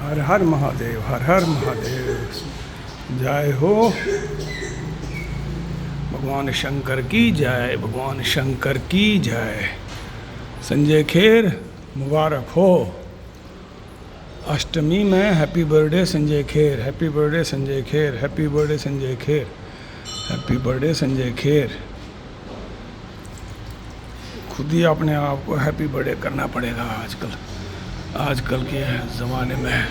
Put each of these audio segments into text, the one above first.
हर हर महादेव, हर हर महादेव। जय हो भगवान शंकर की जय, भगवान शंकर की जय। संजय खेर मुबारक हो अष्टमी में। Happy birthday Sanjay Kher, happy birthday Sanjay Kher, happy birthday Sanjay Kher, happy birthday Sanjay Kher. खुद ही अपने आप को हैप्पी बर्थडे करना पड़ेगा आजकल के ज़माने में।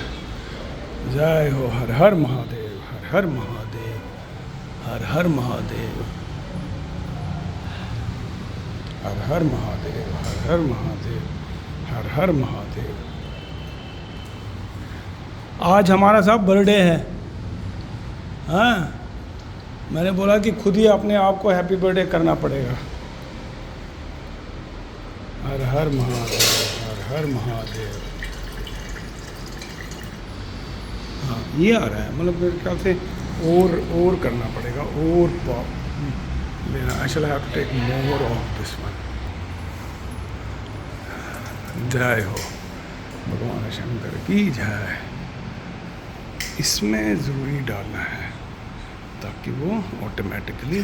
जय हो, हर हर महादेव, हर हर महादेव, हर हर महादेव, हर हर महादेव, हर हर महादेव, हर हर महादेव। आज हमारा साहब बर्थडे है। हाँ, मैंने बोला कि खुद ही अपने आप को हैप्पी बर्थडे करना पड़ेगा। हर हर महादेव, हर हर महादेव। हाँ, ये आ रहा है, मतलब मेरे ख्याल से और करना पड़ेगा, और I shall have to take more of this one. जय हो भगवान शंकर की जय। इसमें ज़रूरी डालना है ताकि वो ऑटोमेटिकली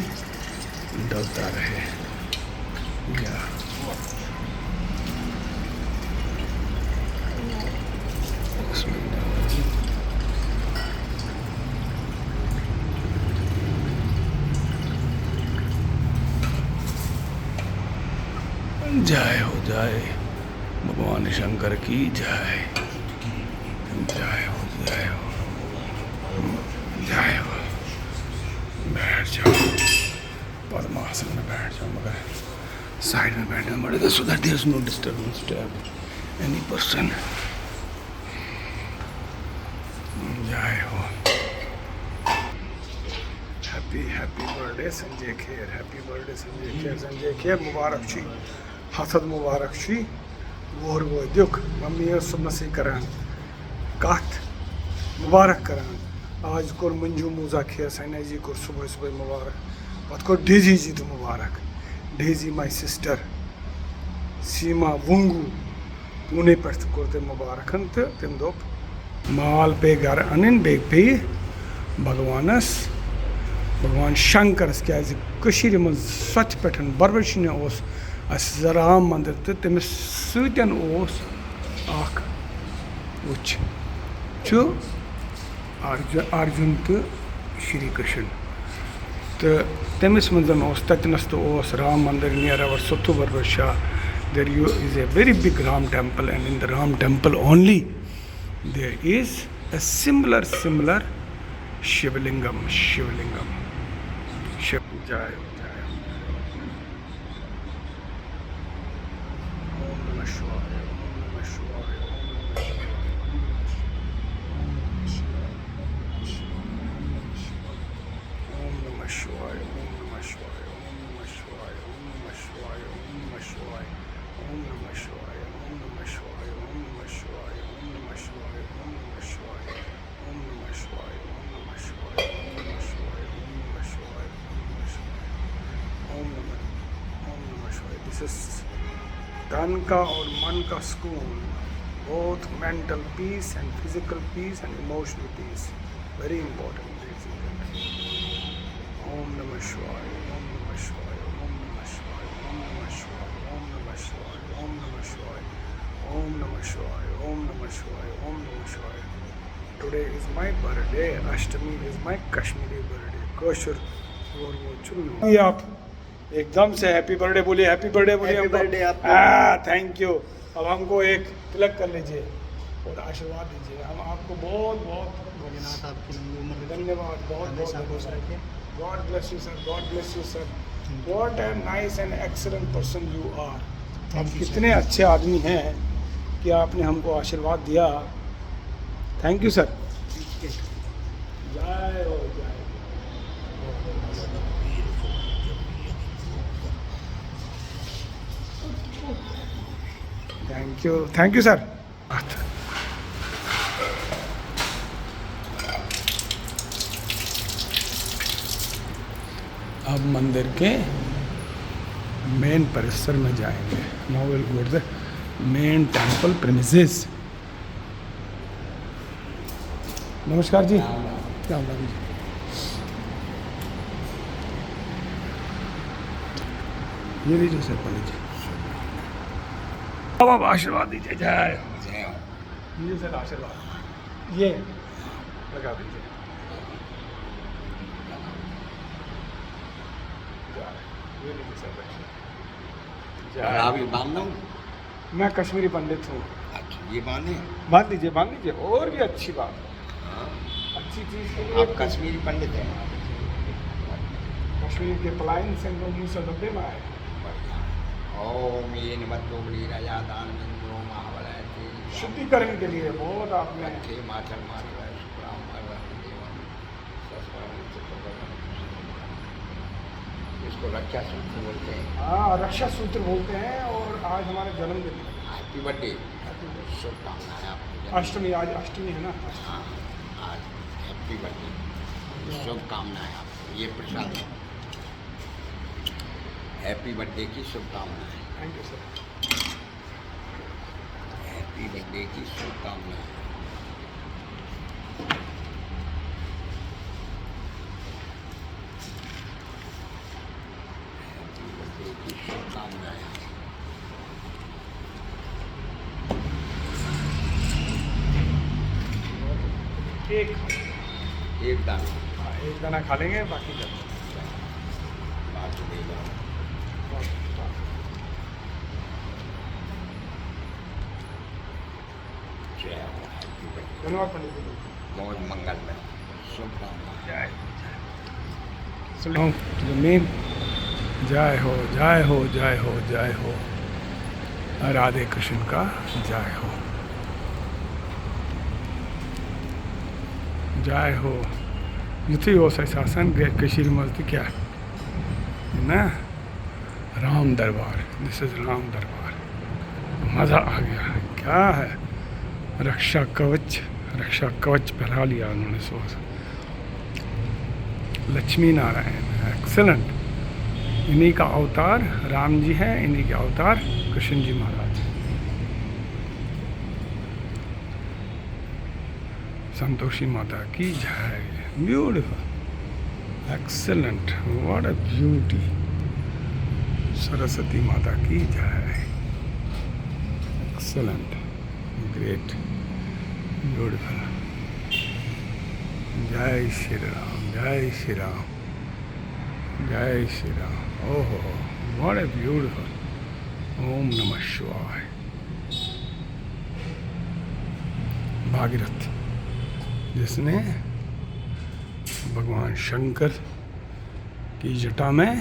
डलता रहे। या जय हो, जय भगवान शंकर की जय। जय हो, जय हो, जय हो। बैठ जाओ, पद्मासन में बैठ जाओ, मगर साइड में बैठना पड़ेगा so that there is no disturbance to any person. जय हो। Happy birthday Sanjay Kher, happy birthday Sanjay Kher. Sanjay Kher मुबारक छी, हसद मुबारक छी। वो दुख मम्मी सुनसी करान कत मुबारक करान। आज कोर मंजू मूजा खेर सैना जी को सुबह सुबह मुबारक। पत को डेजी जी तो मुबारक। डेजी माई सिस्टर सीमा वंगू पुणे पे कोरते मुबारकन तो तम दोप माल पे घर अन बे पे भगवानस भगवान शंकरस क्या मज सच पे बरवशने राम मंदिर तो तमिस सतन अर्जुन तो श्री कृष्ण तो तमिस मज ततनस तो राम मंदिर near our Sothu Varvasha. There is a very big Ram temple, and in the Ram temple only there is a similar Shivlingam. Shiv Jai. तन का और मन का सुकून, both mental peace and physical peace and emotional peace, very important. Om Namah Shivaya, Om Namah Shivaya, Om Namah Shivaya, Om Namah Shivaya, Om Namah Shivaya, Om Namah Shivaya, Om Namah Shivaya, Om Namah Shivaya, Om Namah Shivaya. Today is my birthday. Ashtami is my Kashmiri birthday. Kashur और वो चुन्नू। ये आप एकदम से happy birthday बोलिए, happy birthday बोलिए। Happy birthday आपको। Thank you. अब हमको एक तिलक कर लीजिए और आशीर्वाद दीजिए। हम आपको बहुत भोलेनाथ आपकी लंबी उम्र धन्यवाद, बहुत God bless you sir, God bless you sir. What a nice and excellent person you are. आप कितने अच्छे आदमी हैं कि आपने हमको आशीर्वाद दिया। Thank you sir. जय हो, जय। Thank you sir. अब मंदिर के मेन परिसर में जाएंगे। Now will go to the main temple premises. नमस्कार जी, राम राम जी। ये लीजिए सर, पा लीजिए। अब आशीर्वाद दीजिए, जय हो। जय हो। ये सर आशीर्वाद, ये लगा दीजिए। ये लीजिए सर, जय। अभी बांध दूं? मैं कश्मीरी पंडित हूँ। अच्छा, ये बांधे? बांध लीजिए, बांध लीजिए। और भी अच्छी बात, हाँ। अच्छी चीज़ के लिए आप कश्मीरी पंडित हैं? कश्मीर के पलायन से 1990 में आए। ओम ये निमत्तो बलिराजा दान बिंदु महाबलाय शुद्धिकरण के लिए बहुत आपने अच्छे माचल माचल शुक्राम भगवान देवम सस्वरम चित्रपटम। इसको रक्षा सूत्र बोलते हैं। हाँ, रक्षा सूत्र बोलते हैं। और आज हमारे जन्मदिन है। हैप्पी बर्थडे, शुभकामनाएं आपको। अष्टमी, आज अष्टमी है ना। हाँ, आज हैप्पी बर्थडे, शुभकामनाएं आपको। ये प्रसाद है। हैप्पी बर्थडे की शुभकामनाएं। Thank you sir. Happy birthday की शुभकामनाएं। हैप्पी बर्थडे की शुभकामनाएं। एक दाना एक दाना खा लेंगे, बाकी कर बात देगा। जय हो। हैप्पी बर्थडे, धन्यवाद पंडित जी। बहुत मंगलमय, शुभकामनाएं। जय जमीन। जय हो, जय हो, जय हो, जय हो। राधे कृष्ण का जय हो, जय हो। युति हो शासन कशीर मस्ती क्या है ना। राम दरबार, दिस इज राम दरबार। मज़ा आ गया। क्या है, रक्षा कवच पहना लिया उन्होंने। सोच, लक्ष्मी नारायण, एक्सेलेंट। इन्हीं का अवतार राम जी हैं, इन्हीं के अवतार कृष्ण जी महाराज। संतोषी माता की जय। Beautiful, excellent, what a beauty. Saraswati माता की जय। Excellent, great, beautiful. जय श्री राम, जय श्री राम, जय श्री राम। ओहो, व्हाट अ ब्यूटीफुल। ओम नमः शिवाय। भागीरथ, जिसने भगवान शंकर की जटा में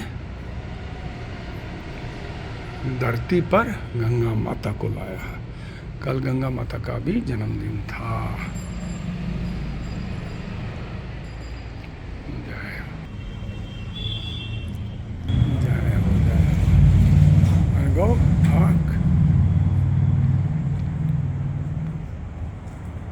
धरती पर गंगा माता को लाया। कल गंगा माता का भी जन्मदिन था।